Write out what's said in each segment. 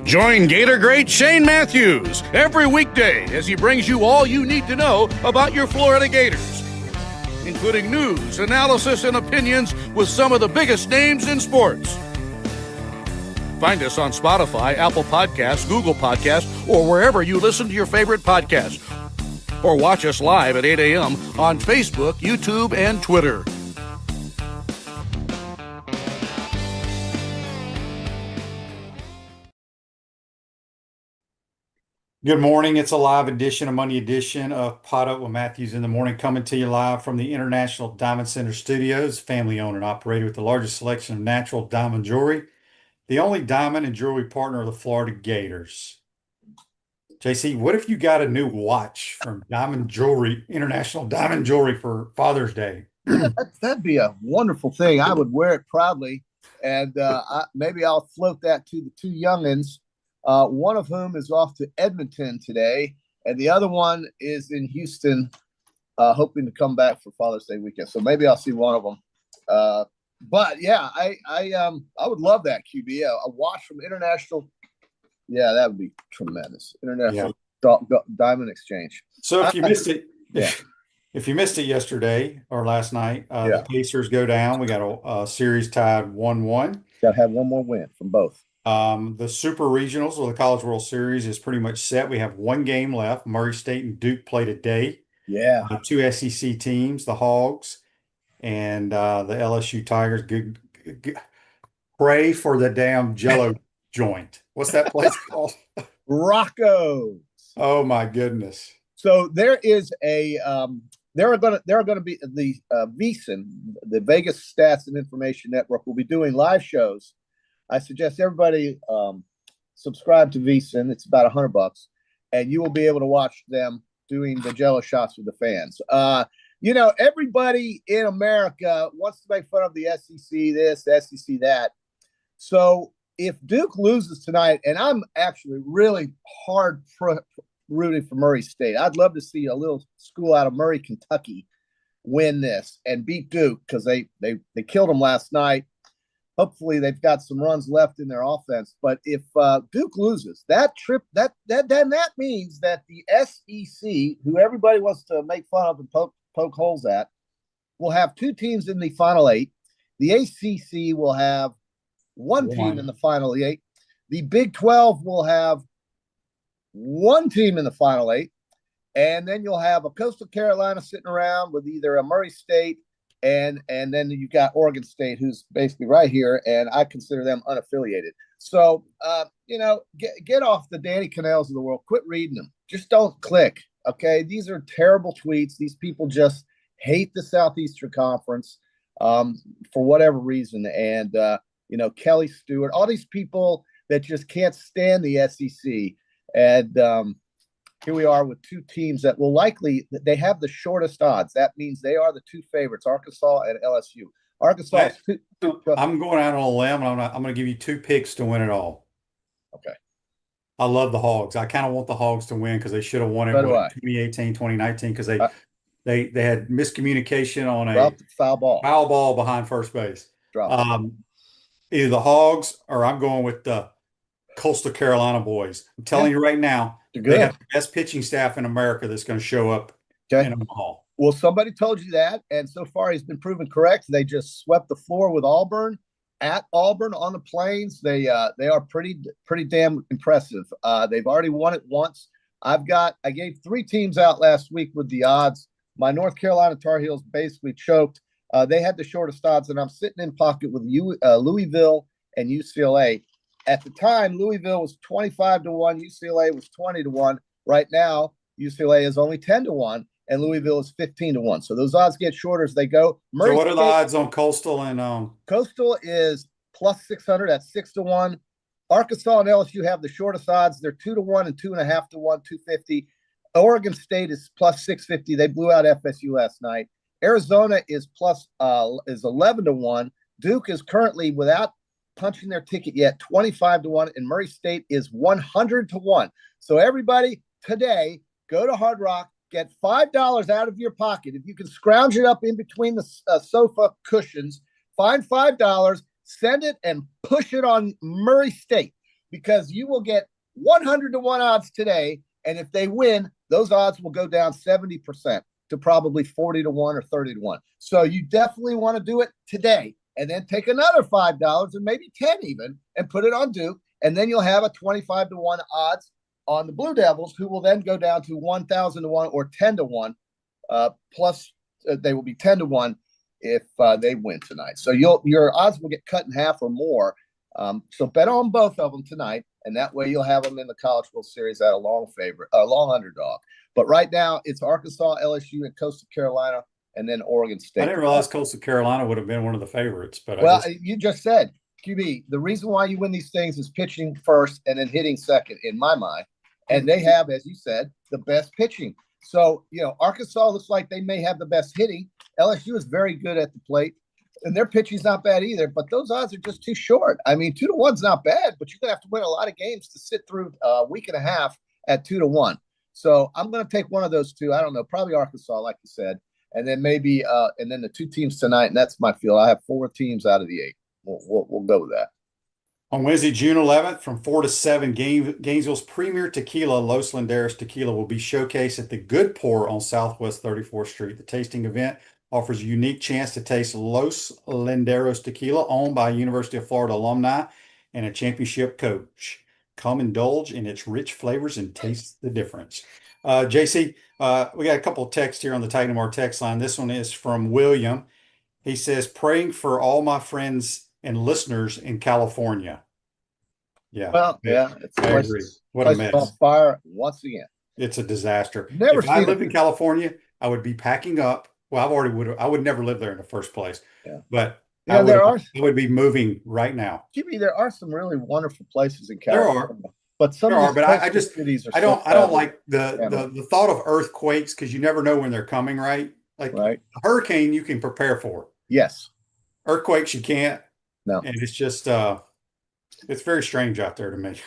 Join Gator great Shane Matthews every weekday as he brings you all you need to know about your Florida Gators, including news, analysis, and opinions with some of the biggest names in sports. Find us on Spotify, Apple Podcasts, Google Podcasts, or wherever you listen to your favorite podcast. Or watch us live at 8 a.m. on Facebook, YouTube, and Twitter. Good morning. It's a live edition, a Monday edition of PodUp with Matthews in the Morning, coming to you live from the International Diamond Center Studios, family owned and operated with the largest selection of natural diamond jewelry, the only diamond and jewelry partner of the Florida Gators. JC, what if you got a new watch from Diamond Jewelry, International Diamond Jewelry for Father's Day? That'd be a wonderful thing. I would wear it proudly, and maybe I'll float that to the two youngins, one of whom is off to Edmonton today, and the other one is in Houston, hoping to come back for Father's Day weekend. So maybe I'll see one of them. But yeah, I would love that, QB. A watch from International. Yeah, that would be tremendous. International Diamond Exchange. So if you missed it, if you missed it yesterday or last night, the Pacers go down. We got a series tied 1-1. Got to have one more win from both. The Super Regionals or the College World Series is pretty much set. We have one game left. Murray State and Duke play today. Yeah. Two SEC teams, the Hogs and the LSU Tigers. Good. Pray for the damn Jello joint. What's that place called? Rocco's. Oh my goodness. So there is there are going to be the VSiN, the Vegas Stats and Information Network, will be doing live shows. I suggest everybody subscribe to VSiN. It's about $100, and you will be able to watch them doing the Jello shots with the fans. Everybody in America wants to make fun of the SEC this, the SEC that. So if Duke loses tonight, and I'm actually really hard rooting for Murray State. I'd love to see a little school out of Murray, Kentucky win this and beat Duke, because they killed them last night. Hopefully they've got some runs left in their offense. But if Duke loses, that means that the SEC, who everybody wants to make fun of and poke holes at, will have two teams in the Final Eight. The ACC will have one team in the Final Eight. The Big 12 will have one team in the Final Eight. And then you'll have a Coastal Carolina sitting around with either a Murray State and then you've got Oregon State, who's basically right here, and I consider them unaffiliated. So, get off the Danny Cannells of the world. Quit reading them. Just don't click, okay? These are terrible tweets. These people just hate the Southeastern Conference for whatever reason. And, Kelly Stewart, all these people that just can't stand the SEC. And here we are with two teams that will likely, they have the shortest odds. That means they are the two favorites, Arkansas and LSU. Arkansas. I'm going out on a limb, and I'm going to give you two picks to win it all. Okay. I love the Hogs. I kind of want the Hogs to win because they should have won it in 2018, 2019, because they had miscommunication on a foul ball behind first base. Either the Hogs or I'm going with the Coastal Carolina boys. I'm telling you right now, they have the best pitching staff in America that's going to show up in Omaha. Well, somebody told you that, and so far he's been proven correct. They just swept the floor with Auburn at Auburn on the Plains. They are pretty damn impressive. They've already won it once. I gave three teams out last week with the odds. My North Carolina Tar Heels basically choked. They had the shortest odds, and I'm sitting in pocket with Louisville and UCLA. At the time, Louisville was 25-1, UCLA was 20-1. Right now, UCLA is only 10-1, and Louisville is 15-1. So those odds get shorter as they go. So what are the odds on Coastal and Coastal is plus 600 at 6-1. Arkansas and LSU have the shortest odds. They're 2-1 and 2.5-1, 250. Oregon State is plus 650. They blew out FSU last night. Arizona is 11-1. Duke is currently, without punching their ticket yet, 25-1, and Murray State is 100-1. So everybody today, go to Hard Rock, get $5 out of your pocket. If you can scrounge it up in between the sofa cushions, find $5, send it, and push it on Murray State. because you will get 100 to 1 odds today. And if they win, those odds will go down 70% to probably 40 to 1 or 30 to 1. So you definitely want to do it today, and then take another $5 and maybe 10 even and put it on Duke. And then you'll have a 25 to 1 odds on the Blue Devils, who will then go down to 1,000 to 1 or 10 to 1. Plus, they will be 10 to 1 if they win tonight. So your odds will get cut in half or more. So bet on both of them tonight, and that way you'll have them in the College World Series at a long underdog. But right now, it's Arkansas, LSU, and Coastal Carolina, and then Oregon State. I didn't realize Coastal Carolina would have been one of the favorites. But you just said, QB, the reason why you win these things is pitching first and then hitting second, in my mind. And they have, as you said, the best pitching. So, Arkansas looks like they may have the best hitting. LSU is very good at the plate, and their pitching's not bad either, but those odds are just too short. I mean, 2 to 1's not bad, but you're going to have to win a lot of games to sit through a week and a half at 2 to 1. So I'm going to take one of those two. I don't know, probably Arkansas, like you said, and then maybe and then the 2 teams tonight, and that's my feel. I have 4 teams out of the 8. We'll go with that. On Wednesday, June 11th, from 4 to 7, Gainesville's premier tequila, Los Landeros Tequila, will be showcased at the Good Pour on Southwest 34th Street. The tasting event offers a unique chance to taste Los Landeros Tequila, owned by a University of Florida alumni and a championship coach. Come indulge in its rich flavors and taste the difference. JC, we got a couple of texts here on the Titan Mar text line. This one is from William. He says, praying for all my friends and listeners in California. Yeah. Well, yeah. I agree. What a mess. On fire once again. It's a disaster. If I lived in California, I would be packing up. Well, I would never live there in the first place. Yeah. But I would be moving right now. Jimmy, there are some really wonderful places in California. There are. But some there of are, but I just I don't like the thought of earthquakes, because you never know when they're coming, right? Like a hurricane you can prepare for. Yes. Earthquakes you can't. No. And it's just it's very strange out there to me.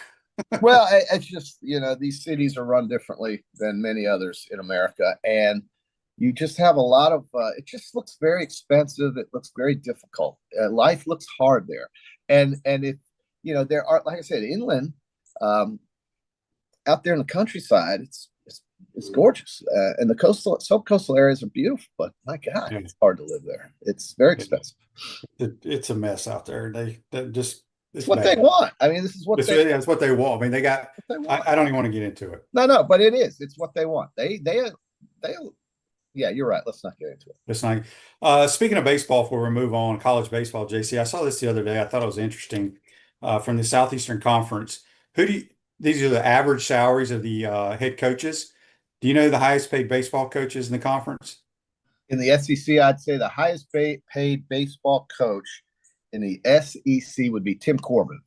Well, it's just, these cities are run differently than many others in America, and you just have a lot of it just looks very expensive. It looks very difficult. Life looks hard there. And if there are, like I said, inland, out there in the countryside, it's gorgeous, and the coastal areas are beautiful. But my God, it's hard to live there. It's very expensive. It's a mess out there. It's what they want. I mean, this is what it's what they want. I mean, they got. I don't even want to get into it. No, but it is. It's what they want. They. Yeah, you're right. Let's not get into it. Let's not. Speaking of baseball, before we move on, college baseball, JC, I saw this the other day. I thought it was interesting. From the Southeastern Conference, these are the average salaries of the head coaches. Do you know the highest paid baseball coaches in the conference? In the SEC, I'd say the highest paid baseball coach in the SEC would be Tim Corbin.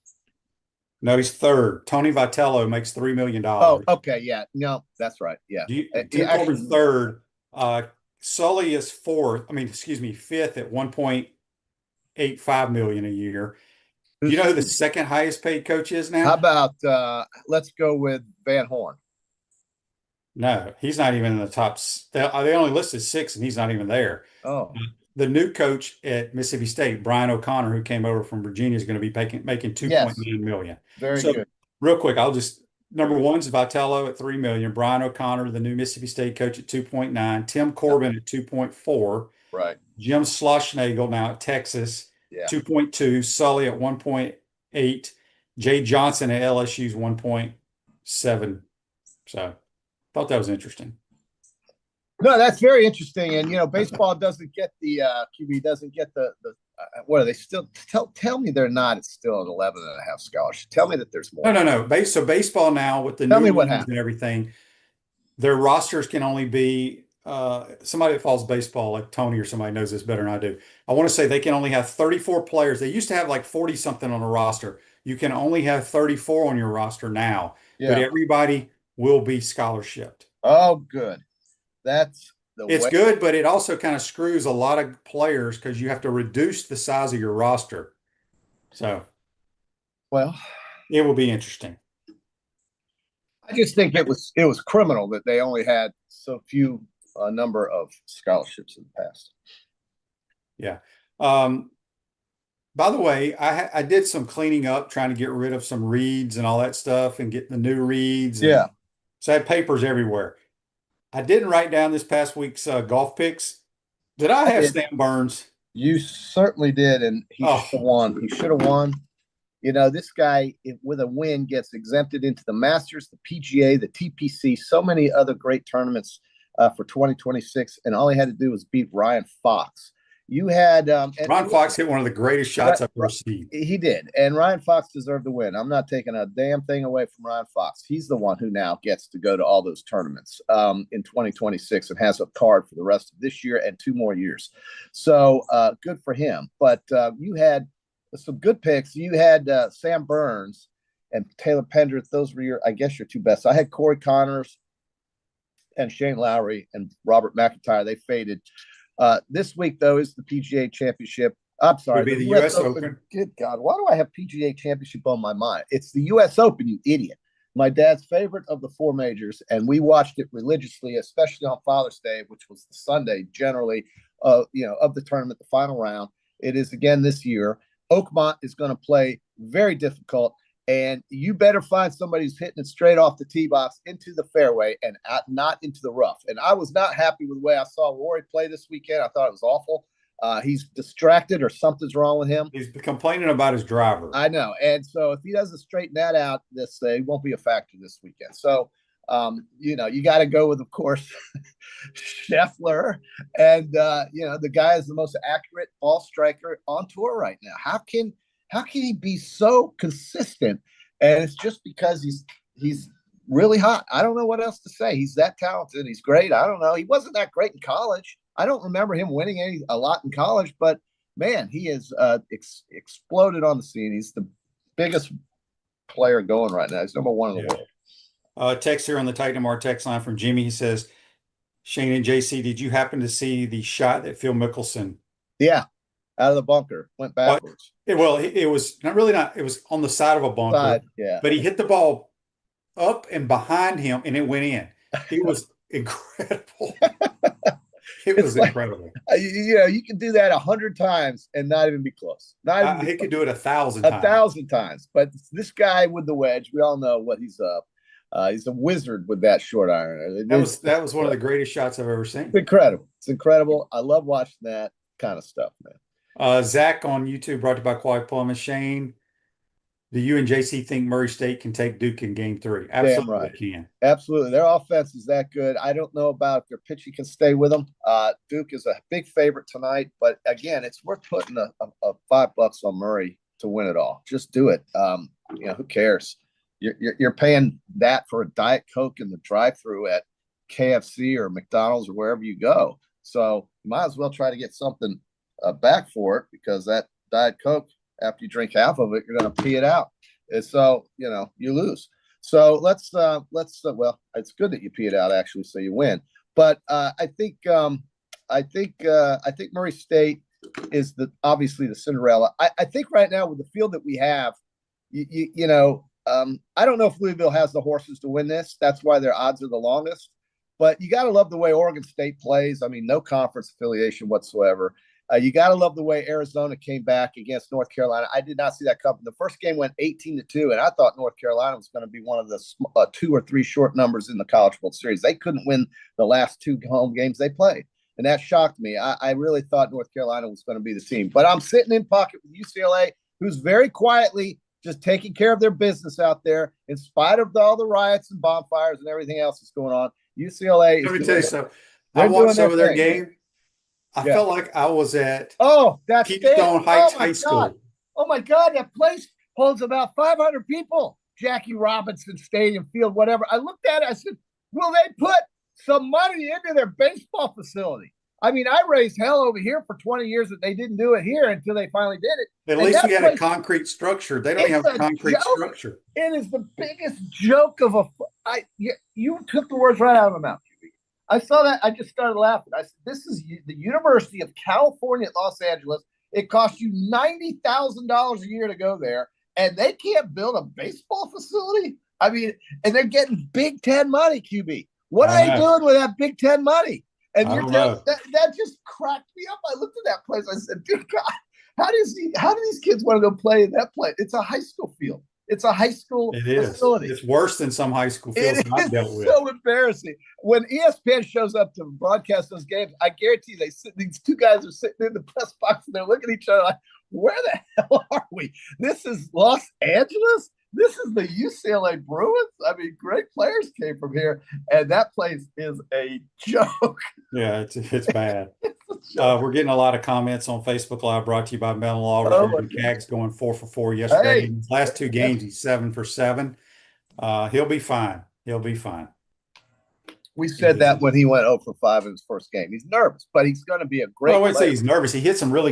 No, he's third. Tony Vitello makes $3 million. Oh, okay. Yeah. No, that's right. Yeah. Tim Corbin's third. Sully is fifth at $1.85 million a year. You know who the second highest paid coach is now? How about let's go with Van Horn? No, he's not even in the top. They only listed 6, and he's not even there. Oh, the new coach at Mississippi State, Brian O'Connor, who came over from Virginia, is going to be making $2.9 million. Very good. Real quick, number one's Vitello at $3 million. Brian O'Connor, the new Mississippi State coach, at 2.9. Tim Corbin at 2.4. Right. Jim Schlossnagle now at Texas, 2.2. Sully at 1.8. Jay Johnson at LSU's 1.7. So, thought that was interesting. No, that's very interesting. And baseball doesn't get the QB doesn't get the what are they still tell me they're not? It's still an 11.5 scholarship. Tell me that there's more. No. So baseball now with the new rules and everything, their rosters can only be somebody that follows baseball like Tony or somebody knows this better than I do. I want to say they can only have 34 players. They used to have like 40 something on a roster. You can only have 34 on your roster now, but everybody will be scholarshiped. Oh, good. It's good, but it also kind of screws a lot of players because you have to reduce the size of your roster. So, well, it will be interesting. I just think it was criminal that they only had so few number of scholarships in the past. Yeah. By the way, I did some cleaning up, trying to get rid of some reeds and all that stuff and get the new reeds. Yeah. And so I had papers everywhere. I didn't write down this past week's golf picks. Did I have Stan Burns? You certainly did, and he Oh, should have won. He should have won. You know, this guy with a win gets exempted into the Masters, the PGA, the TPC, so many other great tournaments for 2026, and all he had to do was beat Ryan Fox. You had Ron Fox hit one of the greatest shots I've ever seen. He did, and Ryan Fox deserved the win. I'm not taking a damn thing away from Ryan Fox. He's the one who now gets to go to all those tournaments in 2026 and has a card for the rest of this year and 2 more years. So good for him. But you had some good picks. You had Sam Burns and Taylor Pendrith. Those were your 2 best. I had Corey Connors and Shane Lowry and Robert McIntyre. They faded. This week, though, is the PGA Championship. I'm sorry. It'd be the US Open. Good God. Why do I have PGA Championship on my mind? It's the US Open, you idiot. My dad's favorite of the 4 majors, and we watched it religiously, especially on Father's Day, which was the Sunday generally, of the tournament, the final round. It is again this year. Oakmont is going to play very difficult, and you better find somebody who's hitting it straight off the tee box into the fairway and not into the rough. And I was not happy with the way I saw Rory play this weekend. I thought it was awful. He's distracted or something's wrong with him. He's complaining about his driver. I know. And so if he doesn't straighten that out, he won't be a factor this weekend. So, you got to go with, of course, Scheffler. And, the guy is the most accurate ball striker on tour right now. How can he be so consistent? And it's just because he's really hot. I don't know what else to say. He's that talented. He's great. I don't know. He wasn't that great in college. I don't remember him winning a lot in college, but man, he has exploded on the scene. He's the biggest player going right now. He's number 1 in the world. Text here on the Titan MR text line from Jimmy. He says, Shane and JC, did you happen to see the shot that Phil Mickelson? Yeah, out of the bunker, went backwards. It was not. It was on the side of a bunker. Yeah. But he hit the ball up and behind him, and it went in. It was incredible. It was incredible. You can do that 100 times and not even be close. He could do it 1,000 times. 1,000 times. But this guy with the wedge, we all know what he's up. He's a wizard with that short iron. That was one of the greatest shots I've ever seen. It's incredible. It's incredible. I love watching that kind of stuff, man. Zach on YouTube, brought to you by Quiet Plum. Shane, do you and JC think Murray State can take Duke in Game 3? Absolutely, right. They can. Absolutely. Their offense is that good. I don't know about if their pitching can stay with them. Duke is a big favorite tonight, but again, it's worth putting a $5 on Murray to win it all. Just do it. Who cares? You're paying that for a Diet Coke in the drive-thru at KFC or McDonald's or wherever you go. So you might as well try to get something back for it, because that Diet Coke, after you drink half of it, you're going to pee it out. And so, you lose. So let's well, it's good that you pee it out actually, so you win. But I think Murray State is obviously the Cinderella. I think right now with the field that we have, I don't know if Louisville has the horses to win this. That's why their odds are the longest. But you got to love the way Oregon State plays. I mean, no conference affiliation whatsoever. You got to love the way Arizona came back against North Carolina. I did not see that coming. The first game went 18-2, and I thought North Carolina was going to be one of the 2 or 3 short numbers in the College World Series. They couldn't win the last 2 home games they played, and that shocked me. I really thought North Carolina was going to be the team. But I'm sitting in pocket with UCLA, who's very quietly just taking care of their business out there in spite of all the riots and bonfires and everything else that's going on. UCLA is— Let me tell you something. I watched some of their game. I felt like I was at Keystone Heights High School. Oh, my God. That place holds about 500 people. Jackie Robinson Stadium Field, whatever. I looked at it. I said, will they put some money into their baseball facility? I mean, I raised hell over here for 20 years that they didn't do it here until they finally did it. At least we had a concrete structure. They don't have a concrete structure. It is the biggest joke of you took the words right out of my mouth. I saw that. I just started laughing. I said, this is the University of California at Los Angeles. It costs you $90,000 a year to go there, and they can't build a baseball facility? I mean, and they're getting Big Ten money, QB. What are they doing with that Big Ten money? And that just cracked me up. I looked at that place. I said, dear God, How do these kids want to go play in that play? It's a high school field. It's a high school It is. facility. It's worse than some high school fields It that I've dealt is with. so embarrassing. When ESPN shows up to broadcast those games, I guarantee these two guys are sitting in the press box and they're looking at each other like, where the hell are we? This is Los Angeles? This is the UCLA Bruins? I mean, great players came from here, and that place is a joke. Yeah, it's bad. We're getting a lot of comments on Facebook Live brought to you by Metal Law. Cags going 4 for 4 yesterday. Hey. In his last two games, he's 7 for 7. He'll be fine. He'll be fine. We said that when he went 0 for 5 in his first game. He's nervous, but he's going to be a great I wouldn't player. say he's nervous. He hit some really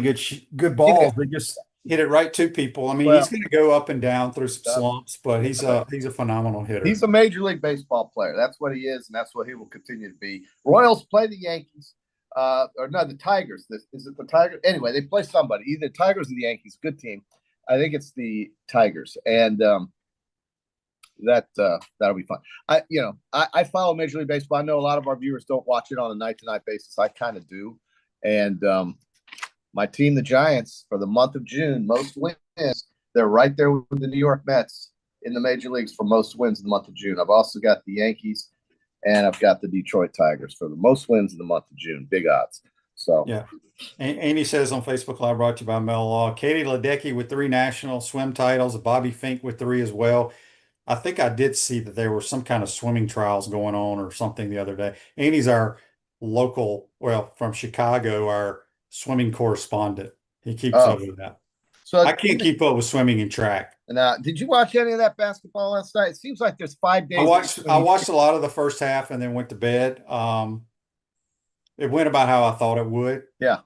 good balls. They just hit it right to people. I mean, he's going to go up and down through some slumps, but he's a phenomenal hitter. He's a Major League Baseball player. That's what he is, and that's what he will continue to be. Royals play the Yankees. Or no, the Tigers. Is it the Tigers? Anyway, they play somebody, either Tigers or the Yankees. Good team. I think it's the Tigers, and that'll be fun. I follow Major League Baseball. I know a lot of our viewers don't watch it on a night-to-night basis. I kind of do, and my team, the Giants, for the month of June, most wins. They're right there with the New York Mets in the major leagues for most wins in the month of June. I've also got the Yankees. And I've got the Detroit Tigers for the most wins in the month of June. Big odds. So yeah. Andy says on Facebook Live, brought to you by Mel Law. Katie Ledecky with 3 national swim titles. Bobby Fink with 3 as well. I think I did see that there were some kind of swimming trials going on or something the other day. Andy's our local, from Chicago, our swimming correspondent. He keeps up with that. So I can't keep up with swimming and track. Now, did you watch any of that basketball last night? It seems like there's 5 days. I watched a lot of the first half and then went to bed. It went about how I thought it would. Yeah.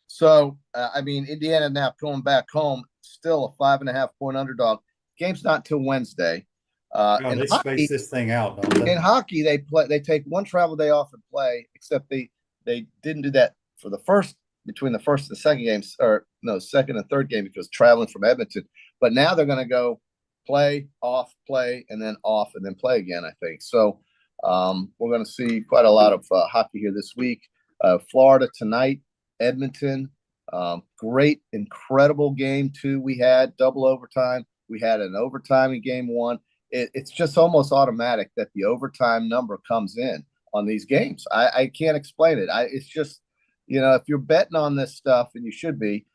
So, Indiana now going back home, still a 5.5-point underdog. Game's not till Wednesday. They space this thing out, don't they? In hockey, they take one travel day off and play, except they didn't do that for between the first and the second games, or no, second and third game, because traveling from Edmonton. But now they're going to go play, and then off, and then play again, I think. So we're going to see quite a lot of hockey here this week. Florida tonight, Edmonton. Great, incredible game 2 we had, double overtime. We had an overtime in game 1. It's just almost automatic that the overtime number comes in on these games. I can't explain it. It's just, if you're betting on this stuff, and you should be,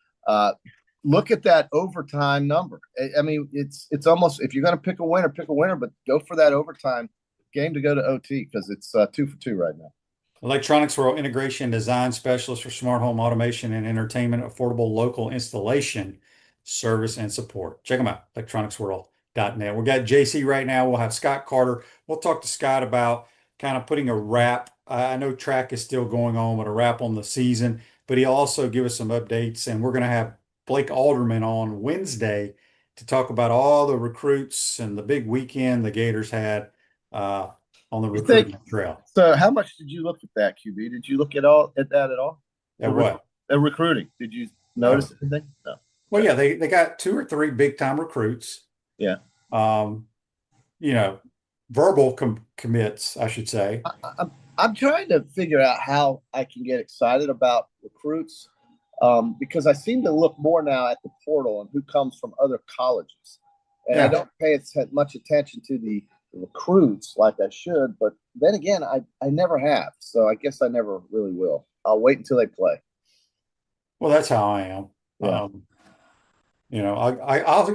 look at that overtime number. I mean, it's almost, if you're going to pick a winner, but go for that overtime game to go to OT, because it's 2 for 2 right now. Electronics World Integration Design Specialist for smart home automation and entertainment, affordable local installation, service, and support. Check them out, electronicsworld.net. We got JC right now. We'll have Scott Carter. We'll talk to Scott about kind of putting a wrap. I know track is still going on, but a wrap on the season, but he'll also give us some updates, and we're going to have Blake Alderman on Wednesday to talk about all the recruits and the big weekend the Gators had on the recruiting trail. So how much did you look at that, QB? Did you look at that at all? At what? At recruiting. Did you notice anything? No. Well, yeah, they got 2 or 3 big time recruits. Yeah. Verbal commits, I should say. I'm trying to figure out how I can get excited about recruits, because I seem to look more now at the portal and who comes from other colleges. And I don't pay much attention to the recruits like I should, but then again, I never have. So I guess I never really will. I'll wait until they play. Well, that's how I am. Yeah.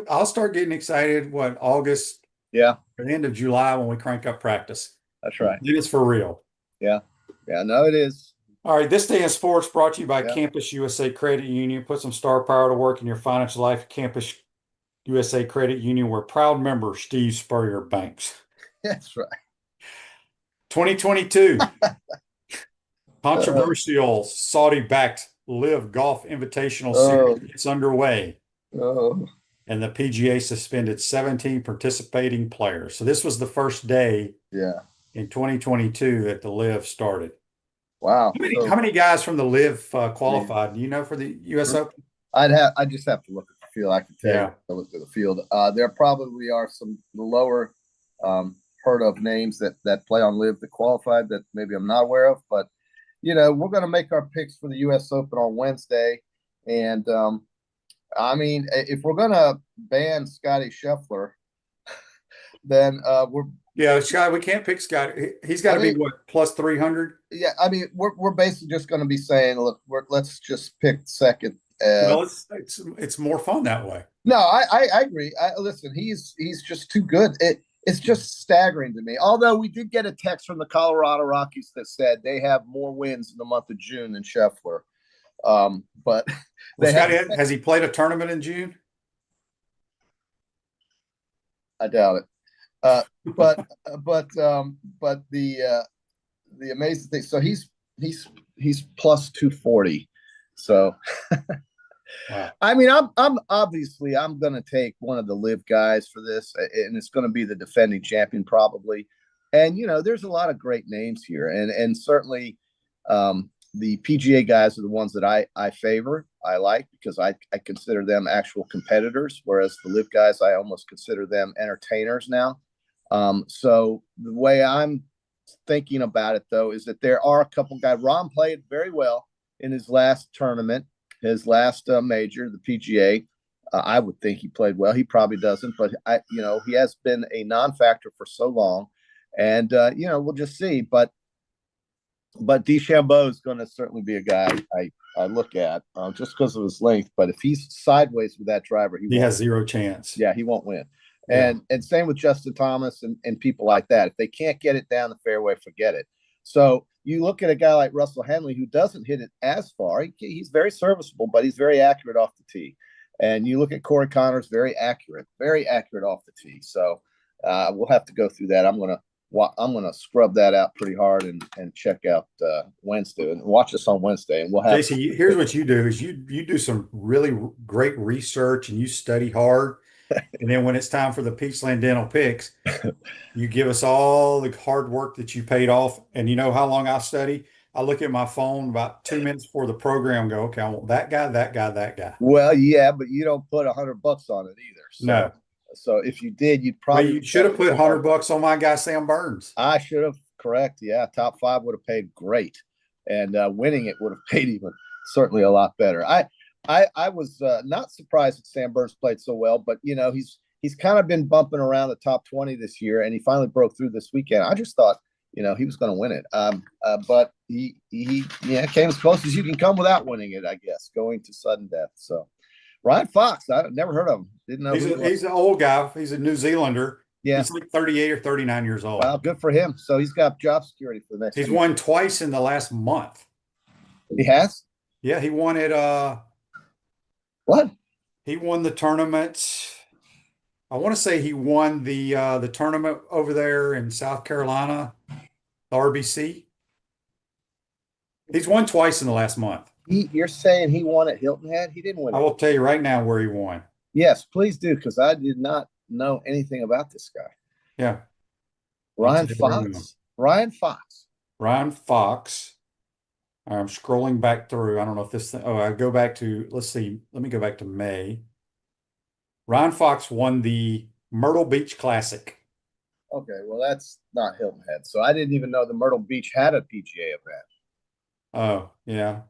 I'll start getting excited, August? Yeah. At the end of July when we crank up practice. That's right. Then it's for real. Yeah. Yeah, no, it is. All right, this day in sports brought to you by Campus USA Credit Union. Put some star power to work in your financial life. Campus USA Credit Union, we're proud member Steve Spurrier Banks. That's right. 2022. Controversial Saudi-backed Live Golf Invitational Series gets underway. And the PGA suspended 17 participating players. So this was the first day in 2022 that the Live started. Wow. How many guys from the Live qualified? Do you know for the U.S. Open? I just have to look at the field. I can tell you. I looked at the field. There probably are some lower heard of names that play on Live that qualified that maybe I'm not aware of. But, we're going to make our picks for the U.S. Open on Wednesday. And I mean, if we're gonna ban Scotty Scheffler, then we're Yeah, Scott, we can't pick Scott. He's got to be what, plus 300? yeah. I mean, we're basically just going to be saying, look, let's just pick second. Well, it's more fun that way. No, I agree. Listen, he's just too good. It's just staggering to me. Although we did get a text from the Colorado Rockies that said they have more wins in the month of June than Scheffler. But well, Scotty, has he played a tournament in June? I doubt it. But the amazing thing. So he's plus 240. So wow. I mean, I'm obviously I'm going to take one of the live guys for this, and it's going to be the defending champion probably. And there's a lot of great names here, and certainly the PGA guys are the ones that I favor. I like because I consider them actual competitors, whereas the live guys I almost consider them entertainers now. So the way I'm thinking about it though is that there are a couple guys. Ron played very well in his last tournament, his last major, the PGA. I would think he played well. He probably doesn't, but he has been a non-factor for so long, and we'll just see. But DeChambeau is going to certainly be a guy I look at just because of his length. But if he's sideways with that driver, he has zero chance. Yeah, he won't win. Yeah. And same with Justin Thomas and people like that. If they can't get it down the fairway, forget it. So you look at a guy like Russell Henley who doesn't hit it as far. He's very serviceable, but he's very accurate off the tee. And you look at Corey Connors, very accurate off the tee. So we'll have to go through that. I'm gonna scrub that out pretty hard and check out Wednesday and watch us on Wednesday. And we'll have. JC, here's what you do: is you do some really great research and you study hard. And then when it's time for the Peachland Dental picks, you give us all the hard work that you paid off. And you know how long I study? I look at my phone about 2 minutes before the program. Go, okay, I want that guy, that guy, that guy. Well, yeah, but you don't put $100 on it either. So. No. So if you did, you'd probably you should have put $100 on my guy Sam Burns. I should have. Correct. Yeah, top 5 would have paid great, and winning it would have paid even certainly a lot better. I was not surprised that Sam Burns played so well, but he's kind of been bumping around the top 20 this year, and he finally broke through this weekend. I just thought he was going to win it, but he came as close as you can come without winning it, I guess, going to sudden death. So. Ryan Fox, I've never heard of him. Didn't know. He's an old guy. He's a New Zealander. Yeah. He's like 38 or 39 years old. Well, good for him. So he's got job security for the next He's won twice in the last month. He has? Yeah, he won it. What? He won the tournament. I want to say he won the tournament over there in South Carolina, the RBC. He's won twice in the last month. You're saying he won at Hilton Head? He didn't win. I will tell you right now where he won. Yes, please do, because I did not know anything about this guy. Yeah. Ryan Fox. Ryan Fox. Ryan Fox. I'm scrolling back through. I don't know if this thing, I go back to, let's see. Let me go back to May. Ryan Fox won the Myrtle Beach Classic. Okay, well, that's not Hilton Head. So I didn't even know the Myrtle Beach had a PGA event. Oh, yeah.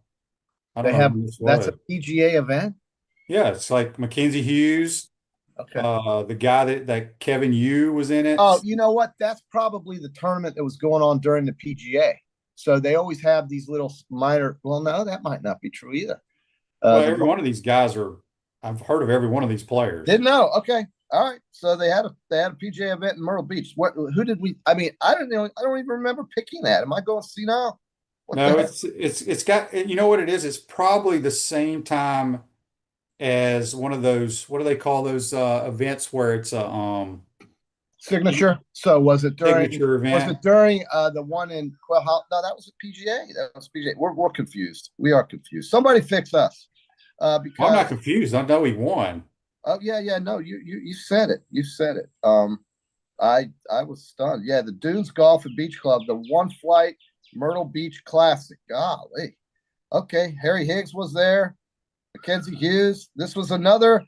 They have that's a PGA event? Yeah, it's like Mackenzie Hughes. Okay. The guy that Kevin Yu was in it. Oh, you know what? That's probably the tournament that was going on during the PGA. So they always have these little minor. Well, no, that might not be true either. Well, every one of these guys I've heard of every one of these players. Didn't know. Okay. All right. So they had a PGA event in Myrtle Beach. Who did we? I mean, I don't know. I don't even remember picking that. Am I going to see now? No, it's got, you know what it is? It's probably the same time as one of those, what do they call those events where it's a signature. So was it during signature event? Was it during the one in no, that was a PGA. That was PGA. We're confused. We are confused. Somebody fix us. Because I'm not confused. I know he won. Oh yeah. No, you said it. You said it. I was stunned. Yeah, the Dunes Golf and Beach Club, the One Flight Myrtle Beach Classic. Golly. Okay, Harry Higgs was there. Mackenzie Hughes. This was another.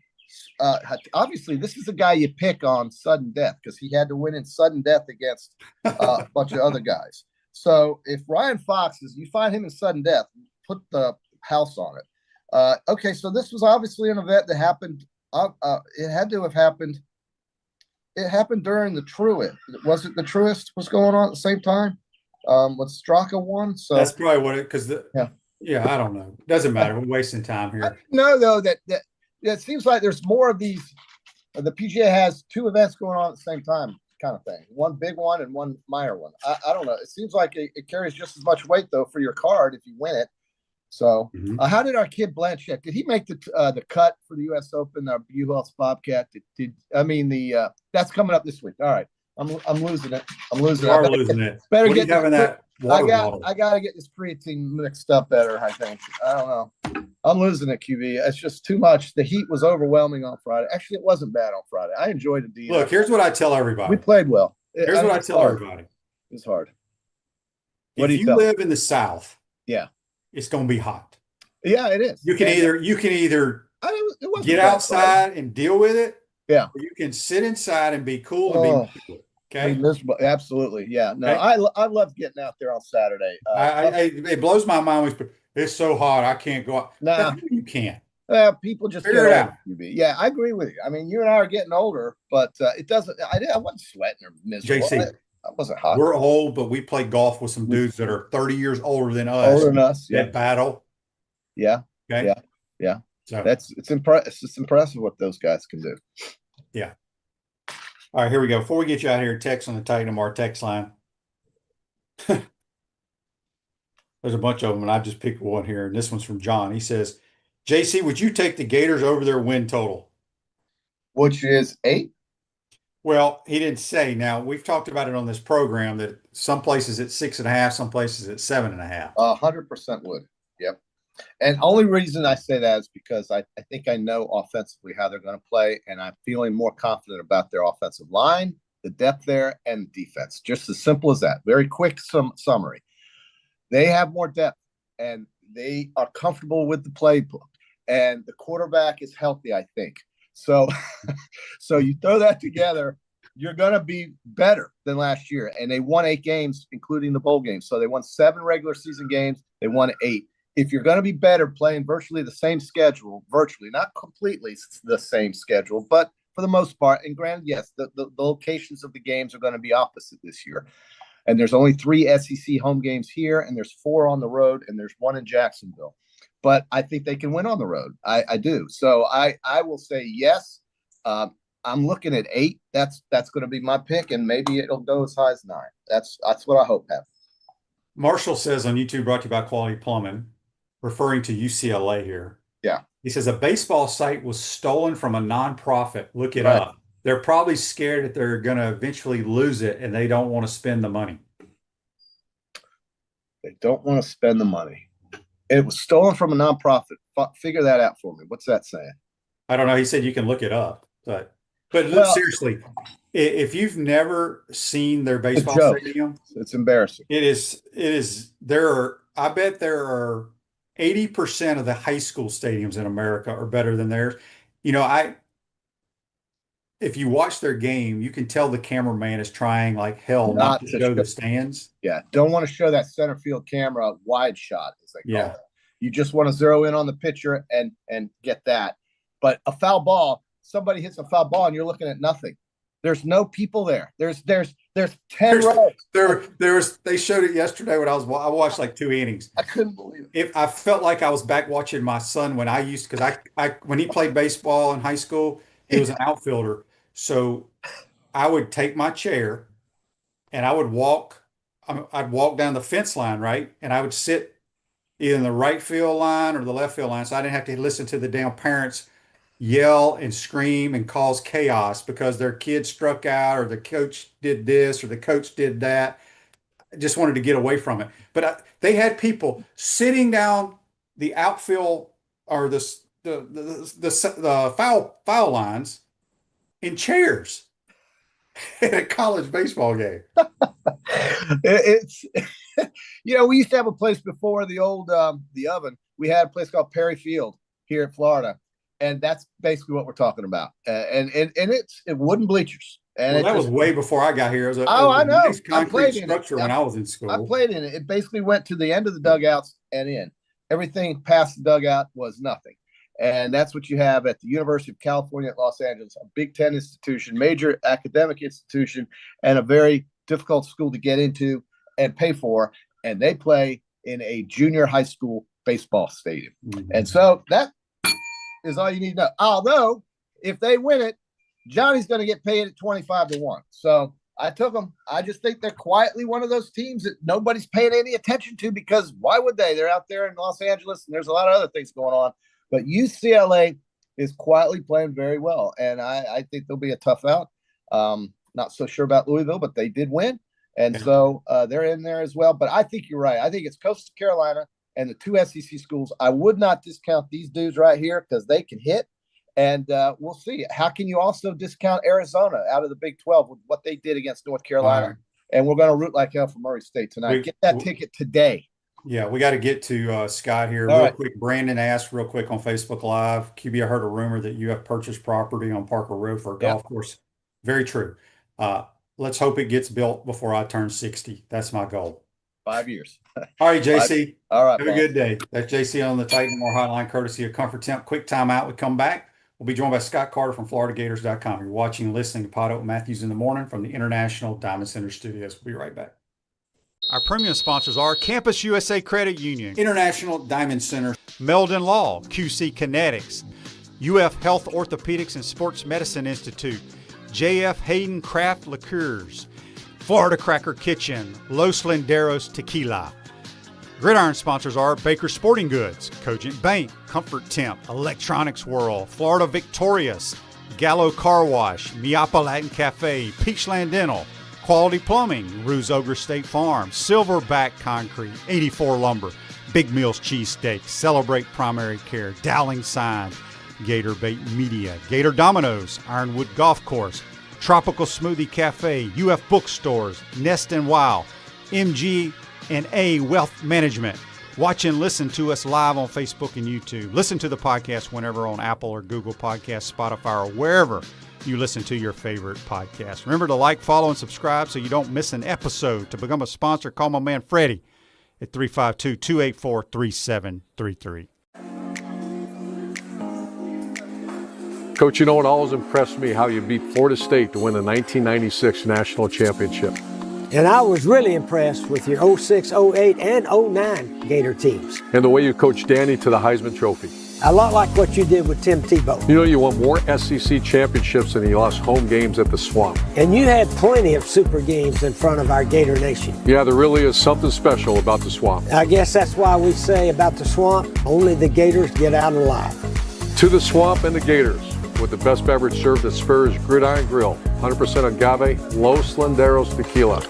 Obviously, this is a guy you pick on sudden death because he had to win in sudden death against a bunch of other guys. So if Ryan Fox you find him in sudden death, put the house on it. Okay, so this was obviously an event that happened. It had to have happened. It happened during the Truist. Was it the Truist was going on at the same time? When Straka won. So That's probably what it, because yeah. I don't know. Doesn't matter. We're wasting time here. No, though, that it seems like there's more of these. The PGA has two events going on at the same time, kind of thing. One big one and one minor one. I don't know. It seems like it carries just as much weight though for your card if you win it. So, how did our kid Blanchett? Did he make the cut for the U.S. Open? Our Buchholz Bobcat. That's coming up this week. All right, I'm losing it. I'm losing. You are losing it. Better what get having that water bottle. I got to get this creatine mixed up better. I think. I don't know. I'm losing it, QB. It's just too much. The heat was overwhelming on Friday. Actually, it wasn't bad on Friday. I enjoyed it. Look, here's what I tell everybody. We played well. Here's what I tell everybody. It's hard. If you live in the South, yeah, it's going to be hot. Yeah, it is. You can either get outside and deal with it. Yeah. Or you can sit inside and be cool and be miserable. Okay. Miserable. Absolutely. Yeah. No, okay. I love getting out there on Saturday. It blows my mind. It's so hot. I can't go out. No, you can't. People just figure it out. Yeah, I agree with you. I mean, you and I are getting older, but it doesn't. I wasn't sweating or miserable. JC, I wasn't hot. We're old, but we play golf with some dudes that are 30 years older than us. Older than us. Yeah. That battle. Yeah. Okay. Yeah. So it's impressive what those guys can do. Yeah. All right, here we go. Before we get you out here, text on the Titan our text line. There's a bunch of them, and I just picked one here, and this one's from John. He says, JC, would you take the Gators over their win total? Which is 8? Well, he didn't say. Now, we've talked about it on this program that some places at 6.5, some places at 7.5. 100% would. Yep. And only reason I say that is because I think I know offensively how they're going to play, and I'm feeling more confident about their offensive line, the depth there, and defense. Just as simple as that. Very quick summary. They have more depth, and they are comfortable with the playbook, and the quarterback is healthy, I think. So you throw that together, you're going to be better than last year. And they won 8 games, including the bowl games. So they won 7 regular season games. They won 8. If you're going to be better playing virtually the same schedule, not completely the same schedule, but for the most part, and granted, yes, the locations of the games are going to be opposite this year. And there's only 3 SEC home games here, and there's 4 on the road, and there's 1 in Jacksonville. But I think they can win on the road. I do. So I will say yes. I'm looking at 8. That's going to be my pick, and maybe it'll go as high as 9. That's what I hope happens. Marshall says on YouTube, brought to you by Quality Plumbing, referring to UCLA here. Yeah. He says a baseball site was stolen from a nonprofit. Look it up. They're probably scared that they're going to eventually lose it, and they don't want to spend the money. They don't want to spend the money. It was stolen from a nonprofit. Figure that out for me. What's that saying? I don't know. He said you can look it up, but look, seriously, if you've never seen their baseball stadium, it's embarrassing. It is. I bet there are 80% of the high school stadiums in America are better than theirs. If you watch their game, you can tell the cameraman is trying like hell not to show the stands. Yeah. Don't want to show that center field camera wide shot, as they call it. You just want to zero in on the pitcher and get that. But a foul ball, somebody hits a foul ball and you're looking at nothing. There's no people there. There's 10 rows. They showed it yesterday when I watched like 2 innings. I couldn't believe it. I felt like I was back watching my son when when he played baseball in high school, he was an outfielder. So I would take my chair and I'd walk down the fence line, right? And I would sit either in the right field line or the left field line. So I didn't have to listen to the damn parents yell and scream and cause chaos because their kid struck out or the coach did this or the coach did that. I just wanted to get away from it. But they had people sitting down the outfield or the foul lines in chairs at a college baseball game. It's we used to have a place before the old the Oven. We had a place called Perry Field here in Florida, and that's basically what we're talking about. And it's wooden bleachers. And that was way before I got here. It was I know. Nice concrete structure when I was in school. I played in it. It basically went to the end of the dugouts and in. everything past the dugout was nothing. And that's what you have at the University of California at Los Angeles, a Big Ten institution, major academic institution, and a very difficult school to get into and pay for. And they play in a junior high school baseball stadium. Mm-hmm. And so that is all you need to know. Although, if they win it, Johnny's going to get paid at 25-1. So I took them. I just think they're quietly one of those teams that nobody's paying any attention to, because why would they? They're out there in Los Angeles, and there's a lot of other things going on. But UCLA is quietly playing very well, and I think they'll be a tough out. Not so sure about Louisville, but they did win, and so they're in there as well. But I think you're right. I think it's Coastal Carolina and the two SEC schools. I would not discount these dudes right here because they can hit, and we'll see. How can you also discount Arizona out of the Big 12 with what they did against North Carolina? Right. And we're going to root like hell for Murray State tonight. Get that ticket today. Yeah, we got to get to Scott here All real right. quick. Brandon asked real quick on Facebook Live, QB, I heard a rumor that you have purchased property on Parker Road for a golf course. Very true. Let's hope it gets built before I turn 60. That's my goal. 5 years. All right, JC. All right. Have a good day. That's JC on the Titan Moore Hotline, courtesy of Comfort Temp. Quick timeout. We come back. We'll be joined by Scott Carter from FloridaGators.com. You're watching and listening to PodUp Matthews in the Morning from the International Diamond Center Studios. We'll be right back. Our premium sponsors are Campus USA Credit Union, International Diamond Center, Meldon Law, QC Kinetics, UF Health Orthopedics and Sports Medicine Institute, JF Hayden Craft Liqueurs, Florida Cracker Kitchen, Los Linderos Tequila. Gridiron sponsors are Baker Sporting Goods, Cogent Bank, Comfort Temp, Electronics World, Florida Victorious, Gallo Car Wash, Miapa Latin Cafe, Peachland Dental, Quality Plumbing, Ruse Ogre State Farm, Silverback Concrete, 84 Lumber, Big Mills Cheesesteak, Celebrate Primary Care, Dowling Sign, Gator Bait Media, Gator Dominoes, Ironwood Golf Course, Tropical Smoothie Cafe, UF Bookstores, Nest and Wow, MG&A Wealth Management. Watch and listen to us live on Facebook and YouTube. Listen to the podcast whenever on Apple or Google Podcasts, Spotify, or wherever you listen to your favorite podcast. Remember to like, follow, and subscribe so you don't miss an episode. To become a sponsor, call my man Freddie at 352-284-3733. Coach, you know what always impressed me? How you beat Florida State to win the 1996 National Championship. And I was really impressed with your 06, 08, and 09 Gator teams. And the way you coached Danny to the Heisman Trophy. A lot like what you did with Tim Tebow. You know, you won more SEC championships than you lost home games at the Swamp. And you had plenty of super games in front of our Gator Nation. Yeah, there really is something special about the Swamp. I guess that's why we say about the Swamp, only the Gators get out alive. To the Swamp and the Gators, with the best beverage served at Spur's Gridiron Grill, 100% agave, Los Linderos tequila,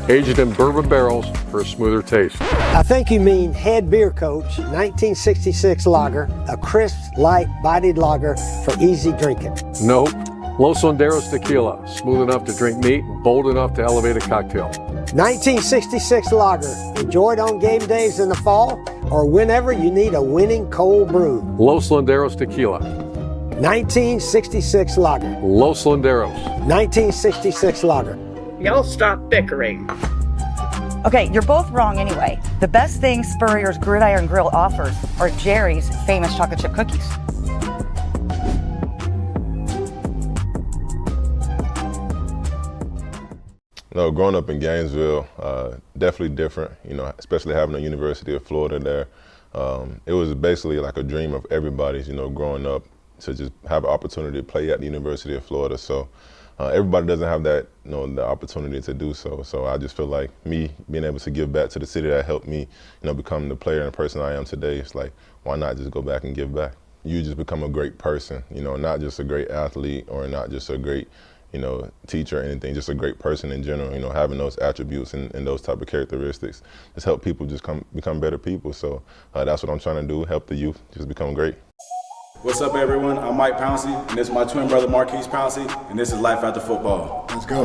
aged in bourbon barrels for a smoother taste. I think you mean head beer coach, 1966 lager, a crisp, light, bodied lager for easy drinking. Nope. Los Linderos tequila, smooth enough to drink neat, bold enough to elevate a cocktail. 1966 lager, enjoyed on game days in the fall or whenever you need a winning cold brew. Los Linderos tequila. 1966 lager. Los Linderos. 1966 lager. Y'all stop bickering. Okay, you're both wrong anyway. The best thing Spurrier's Gridiron Grill offers are Jerry's famous chocolate chip cookies. No, growing up in Gainesville, definitely different, you know, especially having the University of Florida there. It was basically like a dream of everybody's, you know, growing up to just have an opportunity to play at the University of Florida. So everybody doesn't have that, you know, the opportunity to do so. So I just feel like me being able to give back to the city that helped me, you know, become the player and person I am today. It's like, why not just go back and give back? You just become a great person, you know, not just a great athlete or not just a great, you know, teacher or anything, just a great person in general, you know, having those attributes and those type of characteristics just help people just become better people. So that's what I'm trying to do, help the youth just become great. What's up, everyone? I'm Mike Pouncey, and this is my twin brother, Marquise Pouncey, and this is Life After Football. Let's go.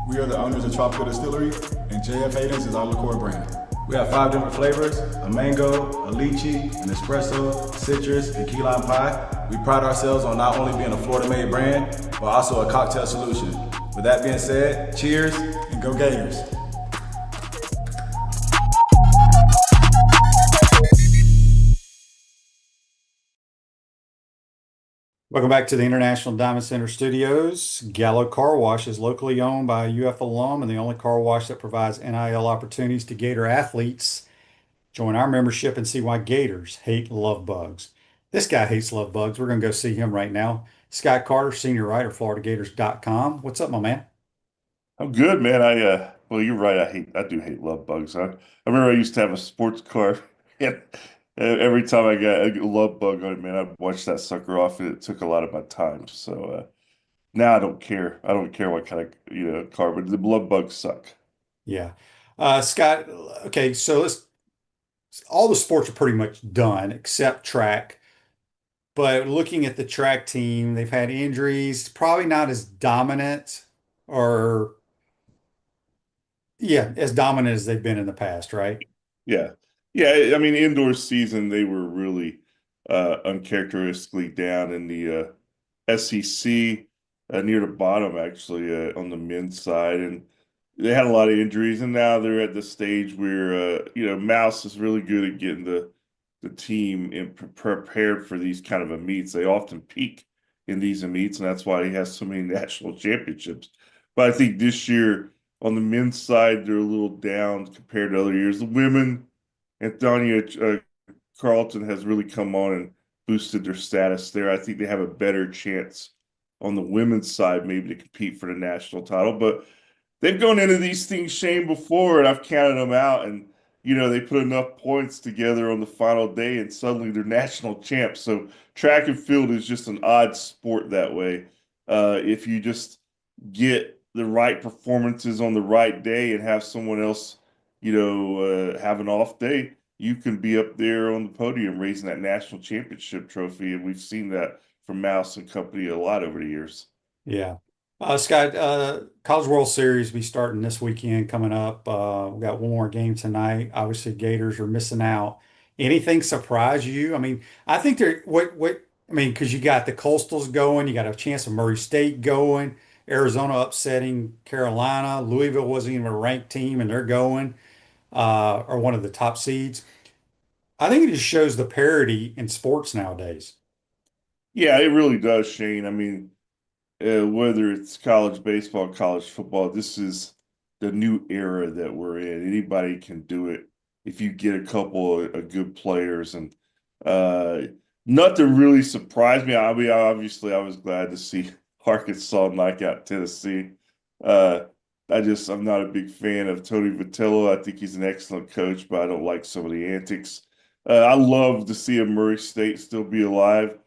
We are the owners of Tropical Distillery, and JF Hayden's is our liqueur brand. We have 5 different flavors: a mango, a lychee, an espresso, citrus, and key lime pie. We pride ourselves on not only being a Florida-made brand, but also a cocktail solution. With that being said, cheers and go Gators. Welcome back to the International Diamond Center Studios. Gallo Car Wash is locally owned by a UF alum and the only car wash that provides NIL opportunities to Gator athletes. Join our membership and see why Gators hate love bugs. This guy hates love bugs. We're going to go see him right now. Scott Carter, senior writer, FloridaGators.com. What's up, my man? I'm good, man. Well, you're right. I do hate love bugs. I remember I used to have a sports car, and every time I got a love bug on it, man, I'd watch that sucker off, and it took a lot of my time. So now I don't care. I don't care what kind of car, but the love bugs suck. Yeah. Scott, okay, so all the sports are pretty much done except track. But looking at the track team, they've had injuries, probably not as dominant or, yeah, as dominant as they've been in the past, right? Yeah. Yeah. I mean, indoor season, they were really uncharacteristically down in the SEC, near the bottom, actually, on the men's side. And they had a lot of injuries. And now they're at the stage where, Mouse is really good at getting the team prepared for these kind of meets. They often peak in these meets, and that's why he has so many national championships. But I think this year, on the men's side, they're a little down compared to other years. The women, Antonia Carlton has really come on and boosted their status there. I think they have a better chance on the women's side maybe to compete for the national title. But they've gone into these things, Shane, before, and I've counted them out. And, they put enough points together on the final day, and suddenly they're national champs. So track and field is just an odd sport that way. If you just get the right performances on the right day and have someone else, have an off day, you can be up there on the podium raising that national championship trophy. And we've seen that from Mouse and company a lot over the years. Yeah. Scott, College World Series be starting this weekend coming up. We got one more game tonight. Obviously, Gators are missing out. Anything surprise you? I mean, I think because you got the Coastals going, you got a chance of Murray State going, Arizona upsetting Carolina, Louisville wasn't even a ranked team and they're going, or one of the top seeds. I think it just shows the parity in sports nowadays. Yeah, it really does, Shane. I mean, whether it's college baseball, college football, this is the new era that we're in. Anybody can do it if you get a couple of good players. And nothing really surprised me. I mean, obviously, I was glad to see Arkansas knock out Tennessee. I'm not a big fan of Tony Vitello. I think he's an excellent coach, but I don't like some of the antics. I love to see a Murray State still be alive.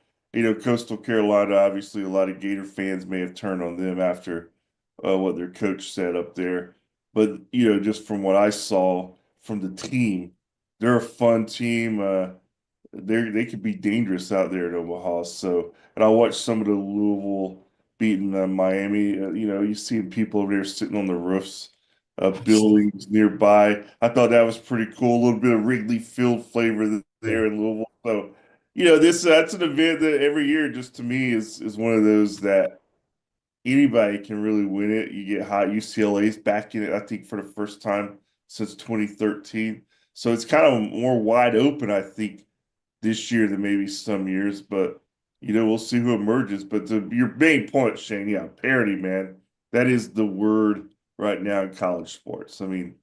Coastal Carolina, obviously, a lot of Gator fans may have turned on them after what their coach said up there. But, just from what I saw from the team, they're a fun team. They could be dangerous out there in Omaha. So, and I watched some of the Louisville beating Miami. You see people over there sitting on the roofs of buildings nearby. I thought that was pretty cool. A little bit of Wrigley Field flavor there in Louisville. So, that's an event that every year, just to me, is one of those that anybody can really win it. You get hot. UCLA's back in it, I think, for the first time since 2013. So it's kind of more wide open, I think, this year than maybe some years. But, we'll see who emerges. But your main point, Shane, yeah, parity, man, that is the word right now in college sports. I mean,